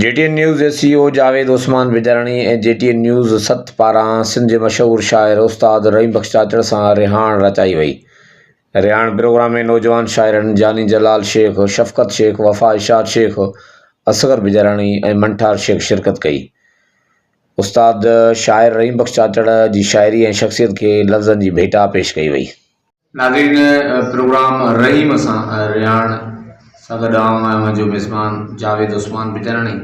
JTN news SCO Javed Usman Bijrani ऐं JTN news 7 पारां सिंध जे मशहूर शाइर उस्ताद रहीम बख्श चाचड़ सां रिहाण रचाई वई। रिहाण प्रोग्राम में नौजवान शाइरनि जानी जलाल शेख, शफ़क़त शेख, वफ़ा इशाद शेख, असगर बिजरानी ऐं मंठार शेख शिरकत कई। उस्ताद शाइर रहीम बख्श चाचड़ जी शाइरी ऐं शख़्सियत खे लफ़्ज़नि जी भेटा पेश कई वई। नाज़रीन, प्रोग्राम रहीम सां रिहाण सां गॾु आउं आहियां मुंहिंजो मेज़बान जावेद उस्मान बिजरानी।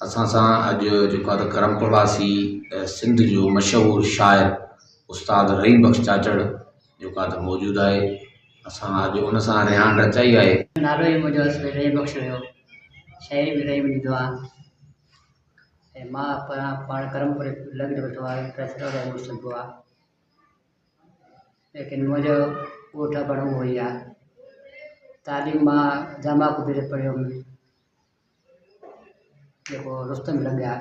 असां सां अॼु जेको आहे त करमपुरवासी सिंध जो मशहूरु शाइर उस्ताद रहीम बख्श चाचड़ जेको आहे त मौजूदु आहे। असां अॼु उन सां रिहाण रचाई आहे। नालो ई मुंहिंजो रहीम बख्श हुयो, शाइरी बि रहीम ॾींदो आहे ऐं मां पाण करमपुर लॻी वेठो आहे, ट्रेसर मुड़ुसु आहे, लेकिन मुंहिंजो ॻोठ बणो उहो ई आहे। तालीम मां जामा कुबीर पढ़ियो जेको रुस्तम लॻिया।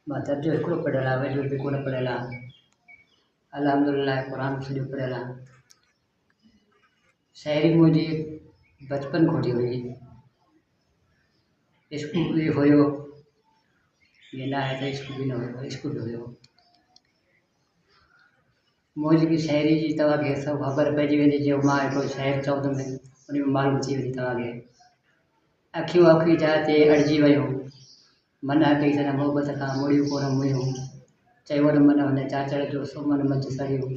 मां दर्जो हिकिड़ो पढ़ियल आहे, वॾो बि कोन पढ़ियल आहे। अल्हम्दुलिल्लाह क़ुरान सॼो पढ़ियल आहे। शाइरी मुंहिंजी बचपन खोटी हुई, स्कूल बि हुयो, ईअं न आहे त स्कूल बि न हुयो, स्कूल बि हुयो। मुंहिंजी बि शाइरी जी तव्हांखे सभु ख़बर पइजी वेंदी, जो मां हिकिड़ो शाइर चवंदुमि उन में मालूम थी वेंदी तव्हांखे। अखियूं अखियूं जा ते अड़िजी वियूं, मन कई सॼा मोहबत खां मुड़ियूं कोन मुहियूं, चयो न मन हुन चाचड़ जो सुमन मंझि सड़ियूं,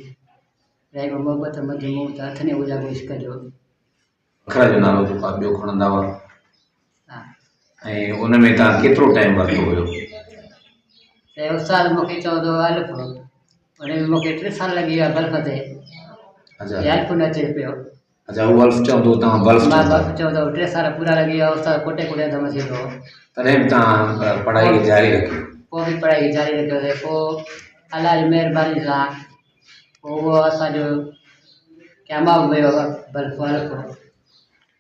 रहियो मोहबत मंझि मूं त हथ ने उजागो इश्क जो। अखर जो नालो जेको आहे ॿियो खणंदा हुआ ऐं उन में तव्हां केतिरो टाइम वरितो हुयो? त उस्ताद मूंखे चवंदो अलिफ़, उन में मूंखे 3 साल लॻी विया बल्फ ते। अच्छा, अल्फ़ न अचे पियो। अच्छा, उहो अल्फ़ चवंदो, तव्हां बल्फ मां चवंदा? बल्फ चवंदो, 3 साल पूरा लॻी विया, उस्ताद कोटे कोटे दम थी वियो। तॾहिं बि तव्हां पढ़ाई खे जारी रखी? पोइ बि पढ़ाई जारी रखियोसीं। पोइ अलाह जी महिरबानी सां पोइ उहो असांजो क़यामत वियो बल्फ अल्फ़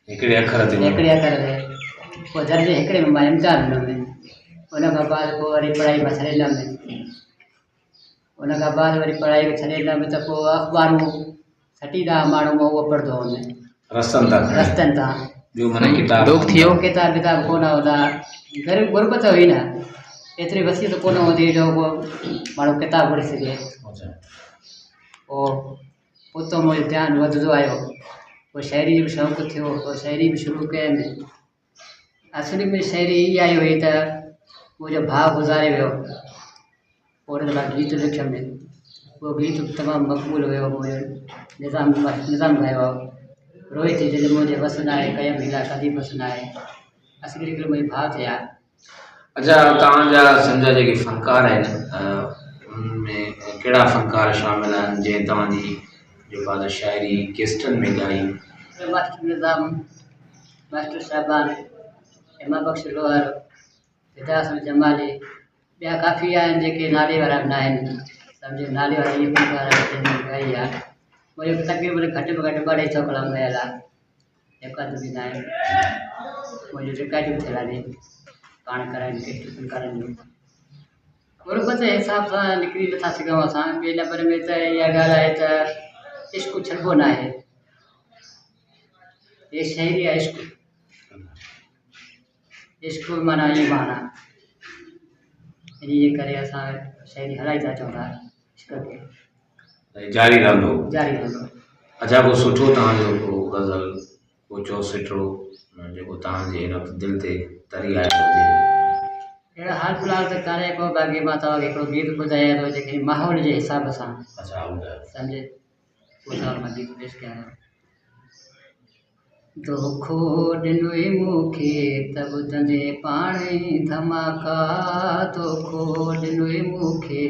हिकिड़े अखर ते हिकिड़े अखर ते। पोइ दर्जे हिकिड़े में मां इम्तिहान ॾिनमि, उन खां बाद पोइ वरी पढ़ाई मां छॾे ॾिनमि। उन खां बाद वरी पढ़ाई खे छॾे ॾिनमि त पोइ अख़बारूं छटींदा माण्हू मां उहो पढ़ंदो हुउमि रस्तनि तां। ॿियो माना किताब किताब कोन हूंदा, ग़रीब गुरबत हुई न, एतिरी वसीयत कोन हूंदी जो को माण्हू किताब पढ़ी सघे। पोइ तो मुंहिंजो ध्यानु वधंदो आयो, पोइ शाइरी जो बि शौक़ु थियो, पोइ शाइरी बि शुरू कयमि। असुली में शाइरी इहा आई हुई त मुंहिंजो भाउ गुज़ारे वियो, पोइ उन लाइ गीत लिखियमि। उहो गीत तमामु मक़बूल हुयो, मुंहिंजो निज़ाम गायो, रोई थी जॾहिं मुंहिंजे वस न आहे, कयम हीला कॾहिं बस न आहे। असली हिकिड़ो मुंहिंजा भाउ थिया। अच्छा, तव्हांजा सिंध जा जेके फ़नकार आहिनि उनमें कहिड़ा फ़नकार शामिल आहिनि जंहिं तव्हांजी जेको आहे शाइरी केस्टनि में ॻाई? मास्टर निज़ाम, मास्टर शाहबान, इमा बख्श लोहर, विदास जमाली, ॿिया काफ़ी आहिनि जेके नाले वारा न आहिनि। सम्झो नाले वारा इहे फ़नकार ॻाई आहे। मुंहिंजो तक़रीबन घटि में घटि 2-250 कलाम ॻायल आहे, जेका बि न आहिनि। मुंहिंजो रिकार्डियूं थियल आहिनि पाण कराइनि केस्ट फ़नकारनि जूं। गुरबत जे हिसाब सां निकिरी नथा सघूं असां। ॿिए नंबर में त इहा ॻाल्हि आहे त इश्क़ छॾिबो न आहे, ये शाइरी आहे इश्क़। इश्क़ माना ईमान आहे, इनजे करे असां शाइरी हलाई था चवंदा इश्क़ खे जारी रहंदो। अच्छा, को सुठो तव्हांजो को गज़ल, को चौसिठो जेको तव्हांजे हिन वक़्तु दिलि ते तरी आयो हुजे? अहिड़ा हाल फ़िलहाल त कान्हे को, बाक़ी मां तव्हांखे हिकिड़ो गीत ॿुधायां थो जेके माहौल जे हिसाब सां। अच्छा, सम्झे उहो मां गीत पेश कयां। दोखो ॾिनई मूंखे त ॿुधंदे पाण ई धमाका, दोखो ॾिनई मूंखे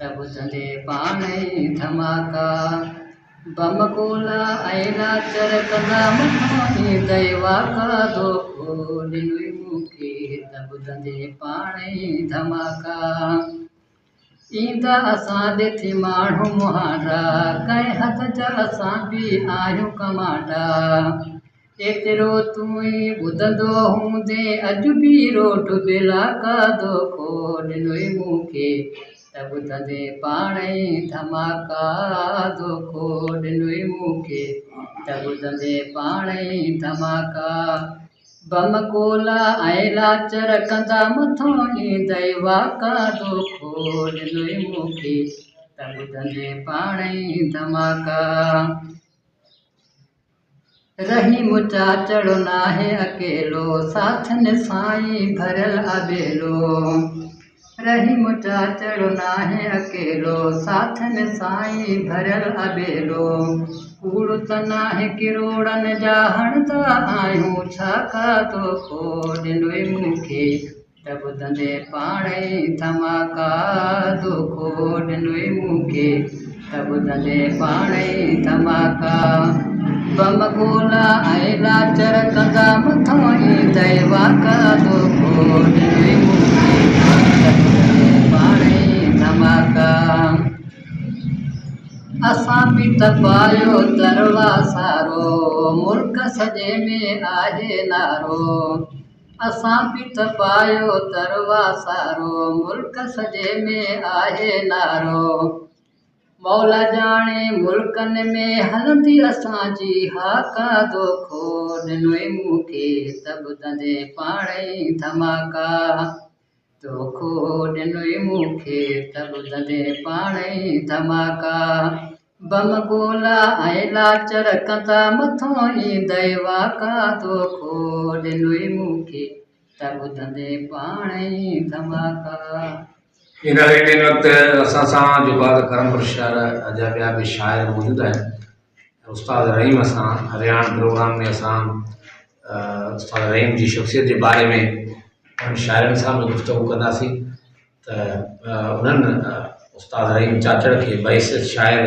त ॿुधंदे पाण ई धमाका, बम गोला ऐं नाचर कंदा मथां ईंदई वाका, दोखो ॾिनई मूंखे त ॿुधंदे पाण ई धमाका, ईंदा असां ॾिठी माण्हू मुहांडा, कंहिं हथ जा असां बि आहियूं कमांडा, एतिरो तूं ई ॿुधंदो हूंदे अॼु बि रोड बिलाका, दोखो ॾिनई मूंखे त ॿुधंदे पाण ई धमाका, दोखो ॾिनई मूंखे त ॿुधंदे पाण ई धमाका, बम कोला ऐं लाचर कंदा मथां ईंदई वाका दोखो ॾिनई मूंखे त ॿुधंदे पाण ई धमाका रहीम चाचड़ो नाहे अकेलो साथन साईं भरियल अबेलो रहीम चाचड़ो नाहे अकेलो साथन साईं भरियल अबेलो कूड़ त नाहे किरोड़नि जा हणंदा आहियूं छा खाधो खो ॾिनई मूंखे त ॿुधंदे पाण ई धमाका दोखो ॾिनई मूंखे त ॿुधंदे पाण ई धमाका बम गोला ऐं लाचर कंदा मथां ईंदई वाका दोखो ॾिनई मूंखे त ॿुधंदे पाण ई धमाका असां बि त पायो दरवा सारो मुल्क सॼे में आहे नारो असां बि त पायो दरवा सारो मुल्क सॼे में आहे नारो मौला जाणे मुल्कनि में हलंदी असांजी हाका दोखो ॾिनई मूंखे त ॿुधंदे पाण ई धमाका दोखो ॾिनई मूंखे त ॿुधंदे पाण ई धमाका बम गोला ऐं लाचर कंदा मथां ईंदई वाका दोखो ॾिनई मूंखे त ॿुधंदे पाण ई धमाका इन वक़्तु असां सां जेको आहे करमपुर शहर जा ॿिया बि शाइर मौजूदु आहिनि उस्ताद रहीम सां हरियाण प्रोग्राम में असां उस्ताद रहीम जी शख़्सियत जे बारे में उन्हनि शाइरनि सां बि गुफ़्तगू कंदासीं त उन्हनि उस्ताद रहीम चाचड़ खे बहिसियत शाइर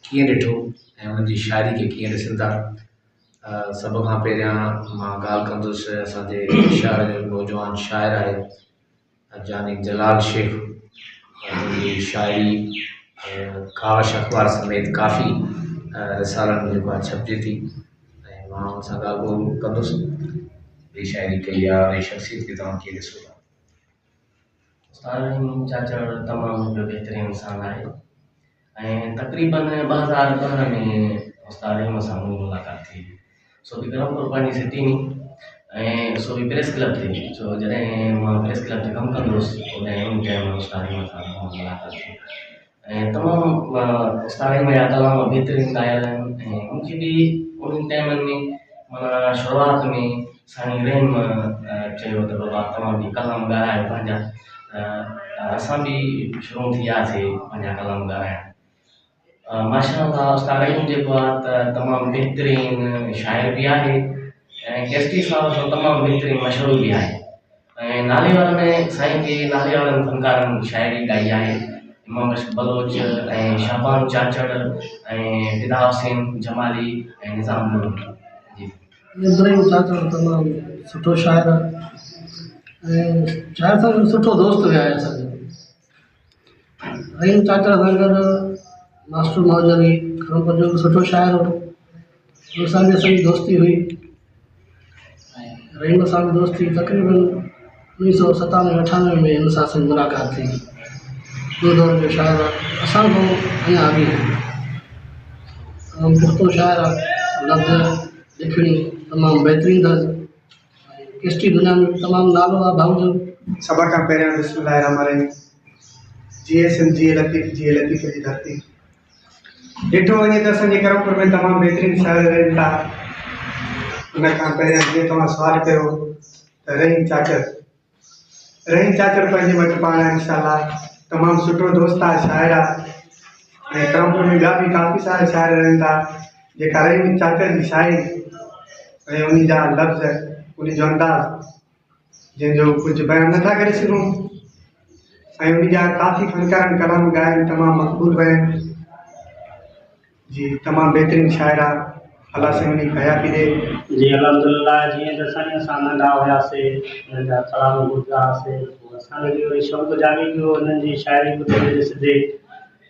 कीअं ॾिठो ऐं उन्हनि जी शाइरी खे कीअं ॾिसनि था सभ खां पहिरियां मां ॻाल्हि कंदुसि असांजे शहर जो नौजवान शाइर आहे जानी जलाल शेख उनकी शायरी कावश अख़बार समेत काफ़ी रिसालनि में जेको आहे छपिजे थी ऐं मां हुन सां ॻाल्हि ॿोल कंदुसि ॿी शायरी कई आहे उन शख़्सियत खे तव्हां कीअं ॾिसो था उस्ताद रहीम चाचड़ तमामु हिकिड़ो बहितरीनु इंसानु आहे ऐं तक़रीबन 2012 में उस्ताद रहीम सां मुंहिंजी मुलाक़ात थी सो बि करमपुर पंहिंजी सिटी में ऐं सो बि प्रेस क्लब थी छो जॾहिं मां प्रेस क्लब ते कमु कंदो हुउसि तॾहिं उन टाइम उस्ताद रहीम सां मुलाक़ात थी ऐं तमामु उस्ताद रहीम जा तमामु बहितरीनु ॻायल आहिनि ऐं मूंखे बि उन टाइमनि में माना शुरूआत में साईं रहीम चयो त बाबा तव्हां बि कलाम ॻाल्हायो पंहिंजा असां बि शुरू थी वियासीं पंहिंजा कलाम ॻाल्हाइण माशाअल्लाह उस्ताद रहीम जेको आहे त तमामु बहितरीनु शाइर बि आहे ऐं केसटी साहब सां तमामु बहितरीनु मशहूरु बि आहे ऐं नाले वारनि साईं जे नाले वारनि फनकारनि शाइरी ॻाई आहे इमाम बलोच ऐं शाबान चाचड़ ऐं फिदा हुसैन जमाली ऐं निज़ाम जी रहीम चाचड़ तमामु सुठो शाइर ऐं शाइर सां सुठो दोस्त बि आहे असांजो रहीम चाचड़ सां गॾु मास्टर मौज अली करमपुर जो बि सुठो शाइर हो हुन सां बि असांजी दोस्ती हुई रहीम सां बि दोस्ती तक़रीबन 1997-98 में हिन सां असांजी मुलाक़ात थी दो दौर जो शाइर आहे असां खां अञा अॻे पुख़्तो शाइर आहे लफ़्ज़ लिखणी तमामु बहितरीनु अथसि केसटी दुनिया में तमामु नालो आहे भाऊ जो सभ खां पहिरियां बिस्मिल्लाह रहमान रहीम जिए सिंध जिए लतीफ़ जी धरती ॾिठो वञे त असांजे करमपुर में तमामु बहितरीनु शाइर रहनि था उन खां पहिरियां जीअं तव्हां सुवालु कयो त रहीम चाचड़ पंहिंजे वटि पाण इंशाअल्लाह तमामु सुठो दोस्त आहे शाइर आहे ऐं करमपुर में ॿिया बि काफ़ी सारा शाइर रहनि था जेका रहीम चाचड़ जी शाइरी ऐं उन जा लफ़्ज़ उन जो अंदाज़ जंहिंजो कुझु बयानु नथा करे सघूं ऐं उन जा काफ़ी फनकारनि कलाम ॻाया आहिनि तमामु मक़बूल रहिया आहिनि जी तमामु बहितरीनु शाइर आहे अल्लाह से उन जी हयाती ॾे जी अल्हम्दुलिल्लाह जीअं त असां नंढा हुआसीं हुननि जा कलाम ॿुधंदा हुआसीं पोइ असांखे बि वरी शौक़ु जाॻी पियो हुननि जी शाइरी ॿुधंदे ॾिसंदे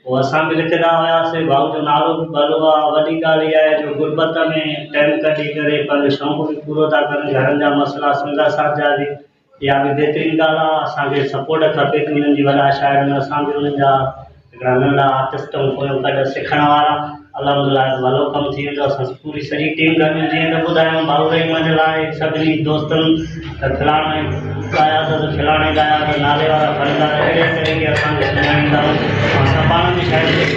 पोइ असां बि लिखंदा हुआसीं भाऊ जो नालो बि भलो आहे वॾी ॻाल्हि इहा आहे जो गुरबत में टाइम कढी करे पंहिंजो शौक़ु बि पूरो था कनि घरनि जा मसइला सुंदा साझा बि इहा बि बहितरीनु ॻाल्हि आहे असांखे सपोर्ट खपे उन्हनि जी वॾा शाइर आहिनि असां बि उन्हनि जा हिकिड़ा नंढा आर्टिस्ट पोयों गॾु सिखण वारा अल्हम्दुलिल्लाह भलो कमु थी वेंदो। असां पूरी सॼी टीम गॾु जीअं त ॿुधायूं भाऊ रहीम जे लाइ सभिनी दोस्तनि त फलाणे ॻाया त फलाणे ॻाया त नाले वारा फनकार अहिड़े करे की असांखे सुञाणींदा ऐं असां पाण बि शायदि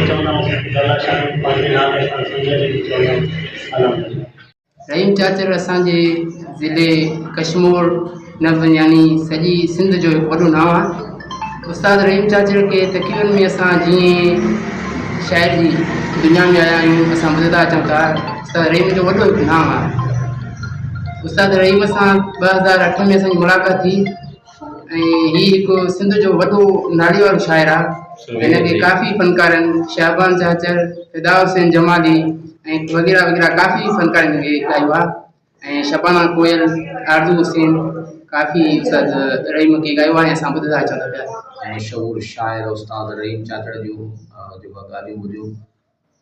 चवंदा आहियूं की अलाह शायदि पंहिंजे नाले सां सम्झी चवंदा आहियूं। अल्हम्दुलिल्लाह रहीम चाचर असांजे ज़िले कशमोर न यानी सॼी सिंध जो हिकु वॾो नाम आहे। उस्ताद रहीम चाचर खे तक़रीबन में असां जीअं शाइर जी दुनिया में आया आहियूं असां ॿुधंदा अचूं था। उस्ताद रहीम जो वॾो हिकु नाम आहे। उस्ताद रहीम सां 2008 में असांजी मुलाक़ात थी ऐं हीउ हिकु सिंध जो वॾो नाले वारो शाइर आहे। हिनखे काफ़ी फ़नकारनि शाहबान चाचर, फिदा हुसैन जमाली ऐं वग़ैरह वग़ैरह काफ़ी फ़नकारनि खे ॻायो आहे ऐं शबाना कोयल, आरज़ू हुसैन काफ़ी उस्ताद रहीम खे ॻायो आहे। असां ॿुधंदा अचूं था पिया। मशहूरु शाइर उस्ताद रहीम चाचड़ जूं जेका ॻाल्हियूं ॿुधियूं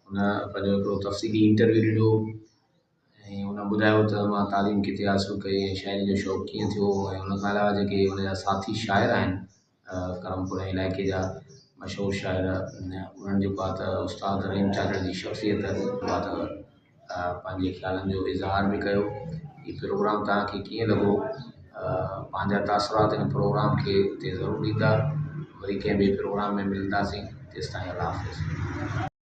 हुन पंहिंजो हिकिड़ो तफ़सीली इंटरव्यू ॾिनो ऐं हुन ॿुधायो त मां तालीम किथे हासिलु कई ऐं शाइरी जो शौक़ु कीअं थियो ऐं हुन खां अलावा जेके हुनजा साथी शाइर आहिनि करमपुर इलाइक़े जा मशहूरु शाइर उन्हनि जेको आहे त उस्ताद रहीम चाचड़ जी शख़्सियत जेको आहे त पंहिंजे ख़्यालनि जो इज़हार बि कयो। हीउ प्रोग्राम तव्हांखे कीअं लॻो, पंहिंजा तासुरात हिन प्रोग्राम खे ते ज़रूरु ॾींदा। वरी कंहिं ॿिए प्रोग्राम में मिलंदासीं। तेसिताईं अल्लाह हाफ़िज़।